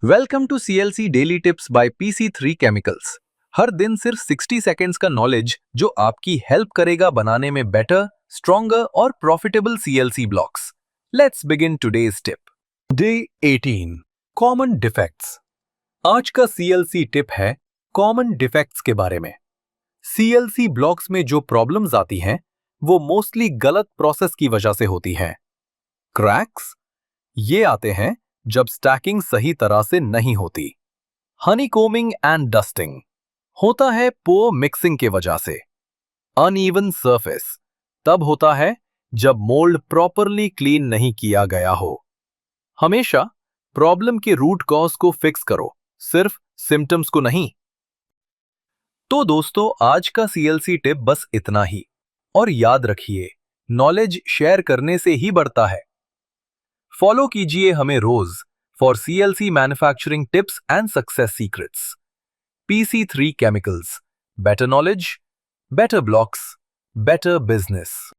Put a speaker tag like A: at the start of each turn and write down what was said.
A: Welcome to CLC daily tips by PC3 chemicals. हर दिन सिर्फ 60 सेकेंड्स का नॉलेज जो आपकी हेल्प करेगा बनाने में बेटर, स्ट्रॉन्गर और profitable CLC blocks. Let's begin today's tip. Day 18 common defects. आज का CLC टिप है कॉमन डिफेक्ट्स के बारे में। CLC ब्लॉक्स में जो प्रॉब्लम्स आती हैं वो मोस्टली गलत प्रोसेस की वजह से होती हैं। क्रैक्स ये आते हैं जब स्टैकिंग सही तरह से नहीं होती। हनीकोमिंग एंड डस्टिंग होता है पुअर मिक्सिंग के वजह से। अनइवन सरफेस तब होता है जब मोल्ड प्रॉपरली क्लीन नहीं किया गया हो। हमेशा प्रॉब्लम के रूट कॉज को फिक्स करो, सिर्फ सिम्टम्स को नहीं। तो दोस्तों, आज का CLC टिप बस इतना ही। और याद रखिए, नॉलेज शेयर करने से ही बढ़ता है। फॉलो कीजिए हमें रोज for CLC manufacturing tips and success secrets. PC3 chemicals, better knowledge, better blocks, better business.